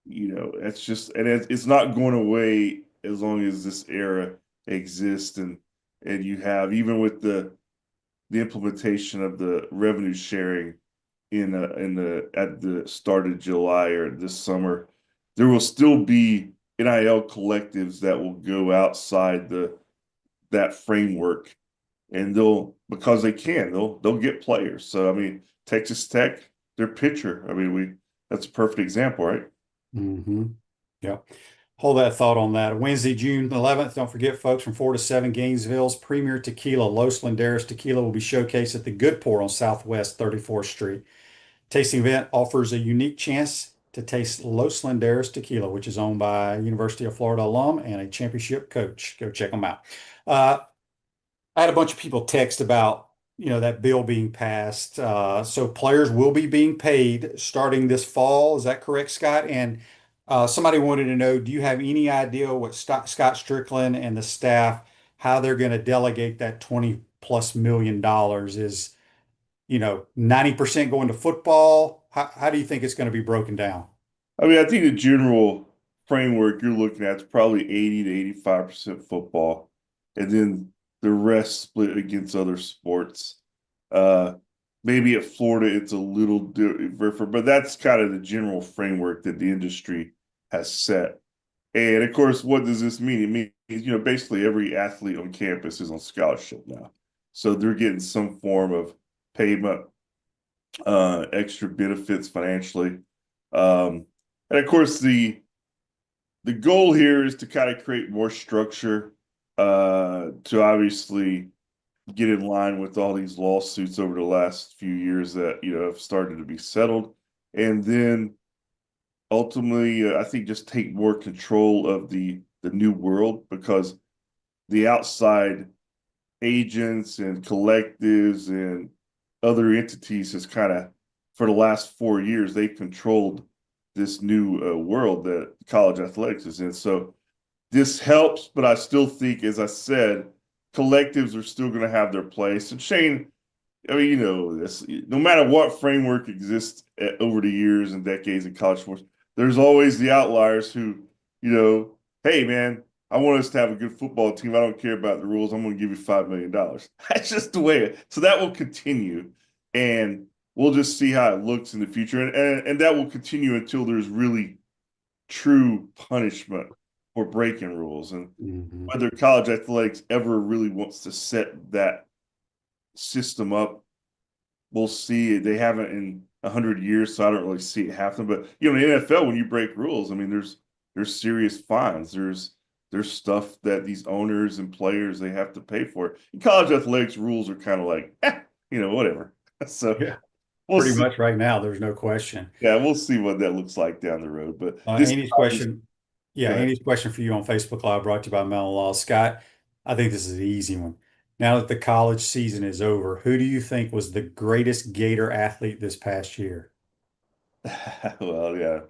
it's just, and it's not going away as long as this era exist, and you have, even with the implementation of the revenue sharing at the start of July or this summer, there will still be NIL collectives that will go outside that framework, and because they can, they'll get players. So I mean, Texas Tech, their pitcher, I mean, that's a perfect example, right? Mm-hmm. Yeah. Hold that thought on that. Wednesday, June 11th. Don't forget, folks, from 4 to 7, Gainesville's premier tequila, Los Landeros Tequila, will be showcased at the Good Pour on Southwest 34th Street. Tasting event offers a unique chance to taste Los Landeros Tequila, which is owned by a University of Florida alum and a championship coach. Go check them out. I had a bunch of people text about that bill being passed. So players will be being paid starting this fall. Is that correct, Scott? And somebody wanted to know, do you have any idea what Scott Strickland and the staff, how they're going to delegate that $20+ million? Is, 90% going to football? How do you think it's going to be broken down? I mean, I think the general framework you're looking at is probably 80 to 85% football, and then the rest split against other sports. Maybe at Florida, it's a little different, but that's kind of the general framework that the industry has set. And of course, what does this mean? It means, basically every athlete on campus is on scholarship now. So they're getting some form of payment, extra benefits financially. And of course, the goal here is to kind of create more structure, to obviously get in line with all these lawsuits over the last few years that have started to be settled, and then ultimately, I think just take more control of the new world, because the outside agents and collectives and other entities has kind of, for the last 4 years, they've controlled this new world that college athletics is in. So this helps, but I still think, as I said, collectives are still going to have their place. And Shane, I mean, this, no matter what framework exists over the years and decades in college sports, there's always the outliers who, hey, man, I want us to have a good football team. I don't care about the rules. I'm going to give you $5 million. That's just the way so that will continue. And we'll just see how it looks in the future. And that will continue until there's really true punishment for breaking rules. And whether college athletics ever really wants to set that system up, we'll see. They haven't in 100 years, so I don't really see it happen. But in the NFL, when you break rules, I mean, there's serious fines. There's stuff that these owners and players, they have to pay for. In college athletics, rules are kind of like, whatever. So Yeah, we'll pretty see. much right now, there's no question. Yeah, we'll see what that looks like down the road. But Andy's question. Yeah, Go ahead. Andy's question for you on Facebook Live, brought to you by Melon Law. Scott, I think this is an easy one. Now that the college season is over, who do you think was the greatest Gator athlete this past year? Well, yeah.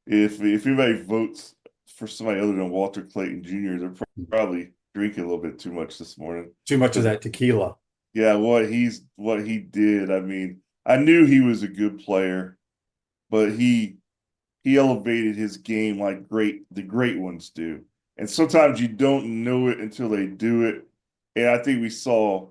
If anybody votes for somebody other than Walter Clayton Jr., they're probably drinking a little bit too much this morning. Too much of that tequila. Yeah, what he did. I mean, I knew he was a good player, but he elevated his game like the great ones do. And sometimes you don't know it until they do it. And I think we saw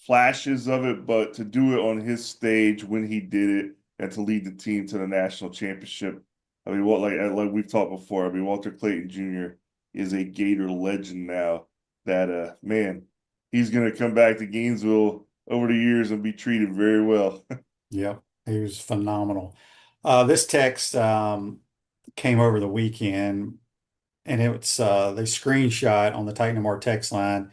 flashes of it, but to do it on his stage when he did it and to lead the team to the national championship, I mean, like we've talked before, I mean, Walter Clayton Jr. is a Gator legend now. That man, he's going to come back to Gainesville over the years and be treated very well. Yeah, he was phenomenal. This text came over the weekend, and it's they screenshot on the Titan MR text line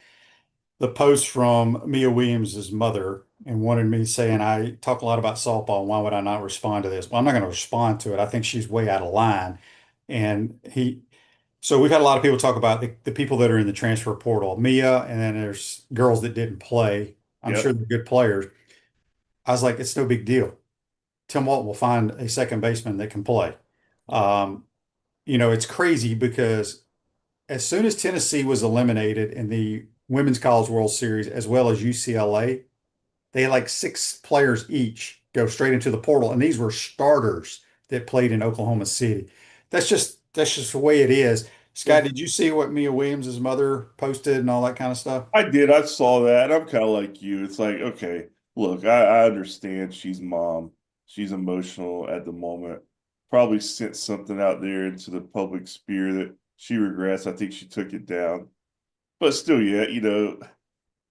the post from Mia Williams' mother, and wanted me saying, I talk a lot about softball. Why would I not respond to this? Well, I'm not going to respond to it. I think she's way out of line. And so we've had a lot of people talk about the people that are in the transfer portal, Mia, and then there's girls that didn't play. I'm Yep. sure they're good players. I was like, it's no big deal. Tim Walton will find a second baseman that can play. It's crazy because as soon as Tennessee was eliminated in the Women's College World Series, as well as UCLA, they had like 6 players each go straight into the portal, and these were starters that played in Oklahoma City. That's just the way it is. Scott, did you see what Mia Williams' mother posted and all that kind of stuff? I did. I saw that. I'm kind of like you. It's like, okay, look, I understand she's mom. She's emotional at the moment. Probably sent something out there into the public sphere that she regrets. I think she took it down. But still, yeah,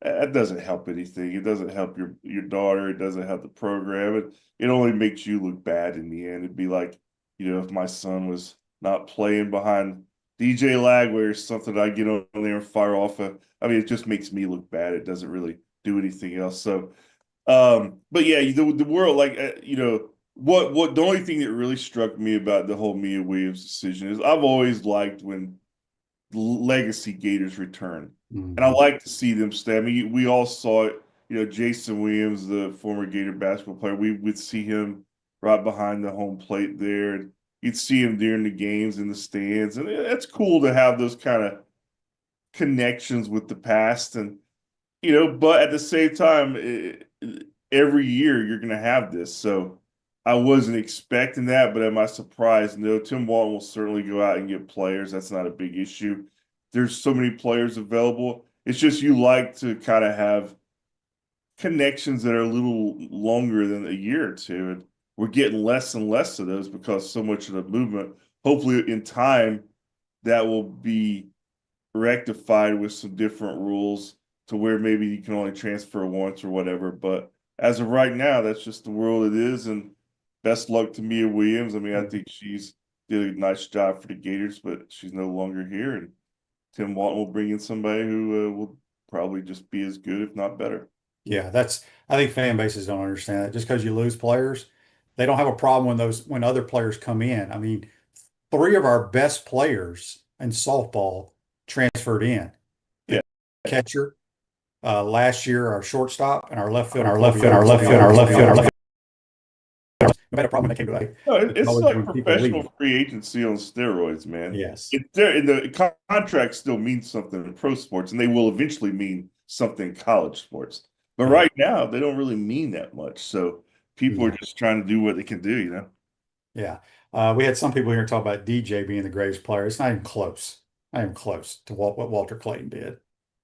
that doesn't help anything. It doesn't help your daughter. It doesn't help the program. It only makes you look bad in the end. It'd be like, if my son was not playing behind DJ Lagway or something, I get on there and fire off I mean, it just makes me look bad. It doesn't really do anything else. So, but yeah, the world, like, what the only thing that really struck me about the whole Mia Williams decision is I've always liked when legacy Gators return. And I like to see them stay. I mean, we all saw it Jason Williams, the former Gator basketball player, we would see him right behind the home plate there. And you'd see him during the games in the stands. And it's cool to have those kind of connections with the past. And, but at the same time, every year you're going to have this. So I wasn't expecting that, but am I surprised? No, Tim Walton will certainly go out and get players. That's not a big issue. There's so many players available. It's just you like to kind of have connections that are a little longer than a year or two. And we're getting less and less of those because so much of the movement, hopefully in time, that will be rectified with some different rules to where maybe you can only transfer once or whatever. But as of right now, that's just the world it is. And best luck to Mia Williams. I mean, I think she's did a nice job for the Gators, but she's no longer here. And Tim Walton will bring in somebody who will probably just be as good, if not better. Yeah, I think fan bases don't understand that. Just because you lose players, they don't have a problem when other players come in. I mean, 3 of our best players in softball transferred in. Yeah. Catcher, last year our shortstop and our left field, we had a problem when they came back. No, it's like professional free agency on steroids, man. Yes. The contract still means something in pro sports, and they will eventually mean something in college sports. But right now, they don't really mean that much. So people are just trying to do what they can do, Yeah. We had some people here talk about DJ being the greatest player. It's not even close. Not even close to what Walter Clayton did.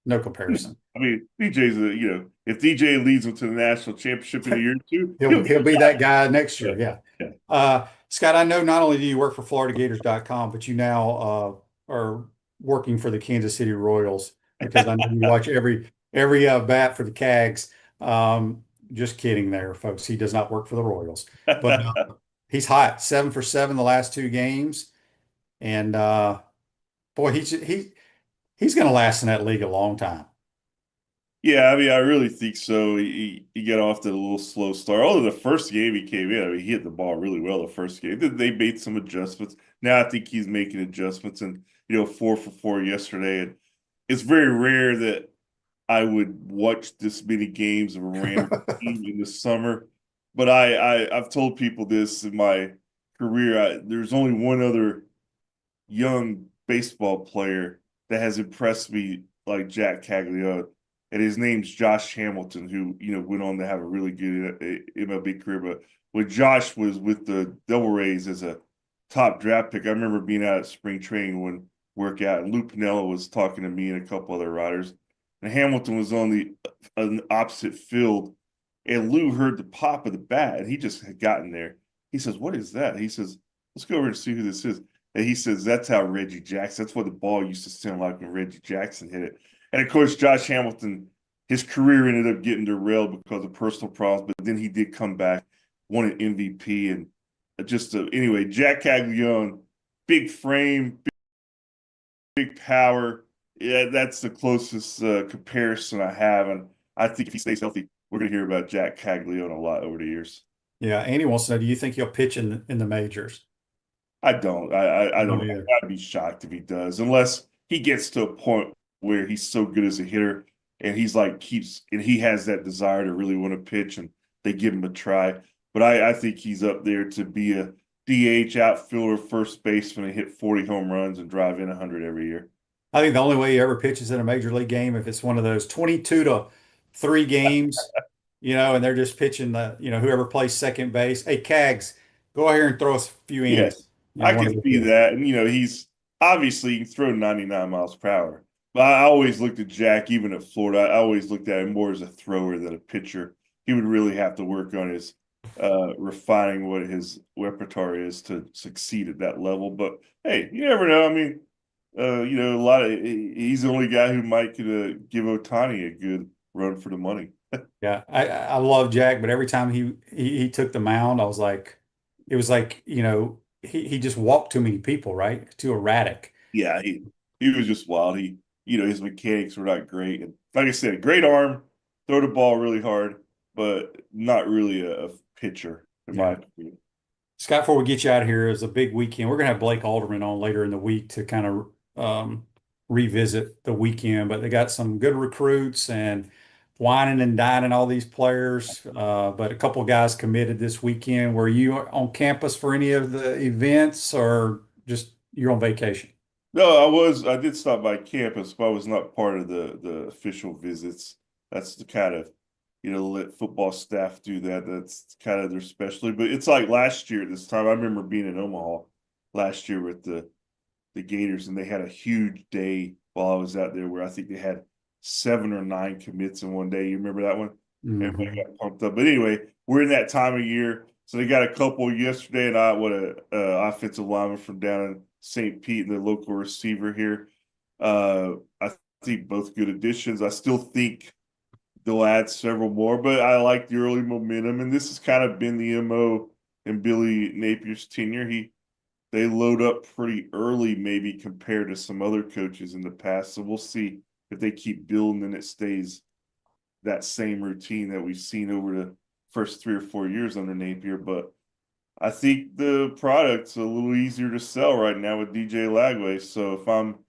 No comparison. I mean, DJ's if DJ leads them to the national championship in a year or two, he'll be that guy next year. Yeah. Scott, I know not only do you work for FloridaGators.com, but you now are working for the Kansas City Royals, because I know you watch every bat for the Cags. Just kidding there, folks. He does not work for the Royals, but he's hot. 7 for 7 the last 2 games, and boy, he's going to last in that league a long time. Yeah, I mean, I really think so. He got off to a little slow start. Although the first game he came in, I mean, he hit the ball really well the first game. They made some adjustments. Now I think he's making adjustments, and 4 for 4 yesterday. And it's very rare that I would watch this many games of a random team in the summer. But I've told people this in my career. There's only one other young baseball player that has impressed me like Jack Caglione, and his name's Josh Hamilton, who went on to have a really good MLB career. But when Josh was with the Devil Rays as a top draft pick, I remember being out at spring training when workout, and Lou Piniella was talking to me and a couple other riders, and Hamilton was on the opposite field, and Lou heard the pop of the bat, and he just had gotten there. He says, "What is that?" He says, "Let's go over and see who this is." And he says, "That's how Reggie Jackson, that's what the ball used to sound like when Reggie Jackson hit it." And of course, Josh Hamilton, his career ended up getting derailed because of personal problems, but then he did come back, won an MVP, and anyway, Jack Caglione, big frame, big power. Yeah, that's the closest comparison I have. And I think if he stays healthy, we're going to hear about Jack Caglione a lot over the years. Yeah, Andy wants to know, do you think he'll pitch in the majors? I don't. I don't. I'd be shocked if he does, unless he gets to a point where he's so good as a hitter and he's and he has that desire to really want to pitch, and they give him a try. But I think he's up there to be a DH outfielder, first baseman, and hit 40 home runs and drive in 100 every year. I think the only way he ever pitches in a major league game, if it's one of those 22-3 games, and they're just pitching whoever plays second base. Hey, Cags, go out here and throw us a few innings. I can see that. And, he's obviously, he can throw 99 miles per hour. But I always looked at Jack, even at Florida, I always looked at him more as a thrower than a pitcher. He would really have to work on his refining what his repertoire is to succeed at that level. But, hey, you never know. I mean, he's the only guy who might could give Ohtani a good run for the money. Yeah, I love Jack, but every time he took the mound, I was like, it was like, he just walked too many people, right? Too erratic. Yeah, he was just wild. His mechanics were not great. And like I said, great arm, throw the ball really hard, but not really a pitcher, in my opinion. Scott, before we get you out of here, it's a big weekend. We're going to have Blake Alderman on later in the week to kind of revisit the weekend, but they got some good recruits and whining and dining all these players, but a couple guys committed this weekend. Were you on campus for any of the events, or just you're on vacation? No, I was. I did stop by campus, but I was not part of the official visits. That's the kind of, let football staff do that. That's kind of their specialty. But it's like last year at this time. I remember being in Omaha last year with the Gators, and they had a huge day while I was out there where I think they had 7 or 9 commits in one day. You remember that one? Everybody got pumped up. But anyway, we're in that time of year. So they got a couple yesterday, and offensive lineman from down in St. Pete and the local receiver here. I think both good additions. I still think they'll add several more, but I like the early momentum. And this has kind of been the MO in Billy Napier's tenure. They load up pretty early, maybe compared to some other coaches in the past. So we'll see if they keep building and it stays that same routine that we've seen over the first 3 or 4 years under Napier. But I think the product's a little easier to sell right now with DJ Lagway. So if I'm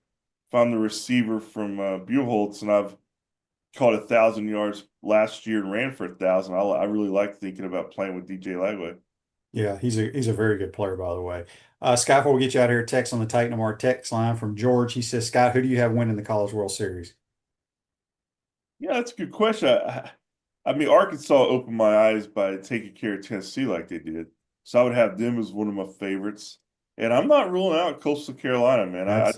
the receiver from Buchholz and I've caught 1,000 yards last year and ran for 1,000, I really like thinking about playing with DJ Lagway. Yeah, he's a very good player, by the way. Scott, before we get you out of here, text on the Titan Mar text line from George. He says, Scott, who do you have winning the College World Series? Yeah, that's a good question. I mean, Arkansas opened my eyes by taking care of Tennessee like they did. So I would have them as one of my favorites. And I'm not ruling out Coastal Carolina, man. I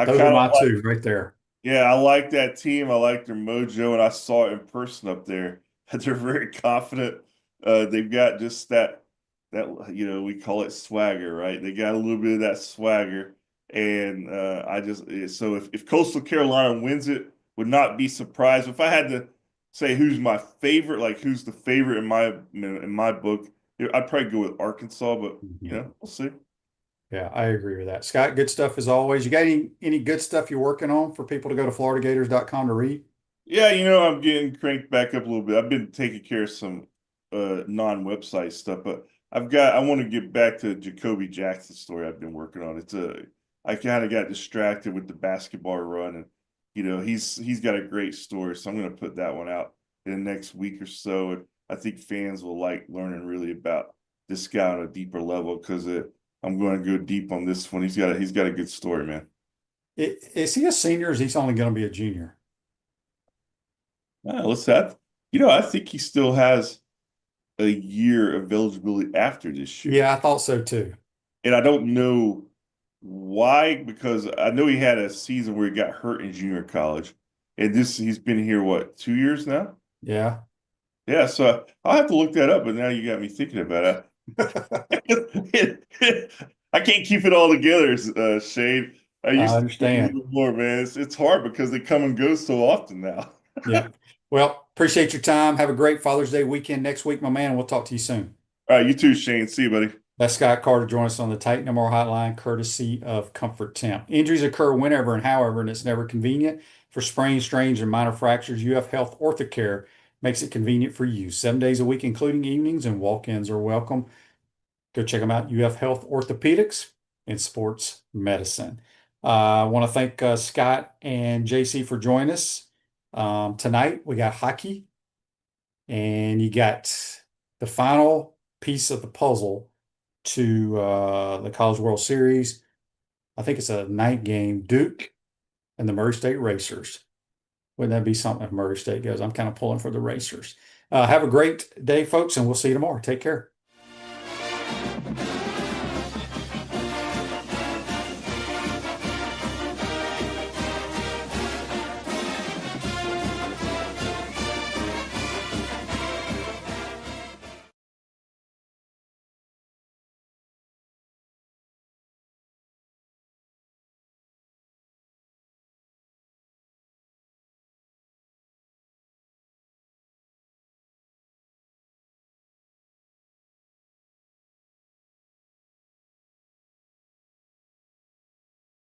those kind are of my two right there. Yeah, I like that team. I like their mojo, and I saw it in person up there. They're very confident. They've got just that we call it swagger, right? They got a little bit of that swagger, and so if Coastal Carolina wins it, would not be surprised. If I had to say who's my favorite, like who's the favorite in my book, I'd probably go with Arkansas, but we'll see. Yeah, I agree with that. Scott, good stuff as always. You got any good stuff you're working on for people to go to floridagators.com to read? Yeah, I'm getting cranked back up a little bit. I've been taking care of some non-website stuff, but I want to get back to Jacoby Jackson's story I've been working on. I kind of got distracted with the basketball run, and he's got a great story, so I'm going to put that one out in the next week or so. And I think fans will like learning really about this guy on a deeper level because I'm going to go deep on this one. He's got a good story, man. Is he a senior or is he only going to be a junior? I think he still has a year of eligibility after this year. Yeah, I thought so too. And I don't know why, because I know he had a season where he got hurt in junior college. And he's been here, 2 years now? Yeah. Yeah, so I'll have to look that up, but now you got me thinking about it. I can't keep it all together, Shane. I understand. To do more, man. It's hard because they come and go so often now. Yeah. Well, appreciate your time. Have a great Father's Day weekend next week, my man. We'll talk to you soon. All right, you too, Shane. See you, buddy. That's Scott Carter joining us on the Titan MR hotline, courtesy of Comfort Temp. Injuries occur whenever and however, and it's never convenient. For sprains, strains, and minor fractures, UF Health OrthoCare makes it convenient for you. 7 days a week, including evenings, and walk-ins are welcome. Go check them out, UF Health Orthopedics and Sports Medicine. I want to thank Scott and JC for joining us. Tonight, we got hockey, and you got the final piece of the puzzle to the College World Series. I think it's a night game, Duke and the Murray State Racers. Wouldn't that be something if Murray State goes? I'm kind of pulling for the Racers. Have a great day, folks, and we'll see you tomorrow. Take care.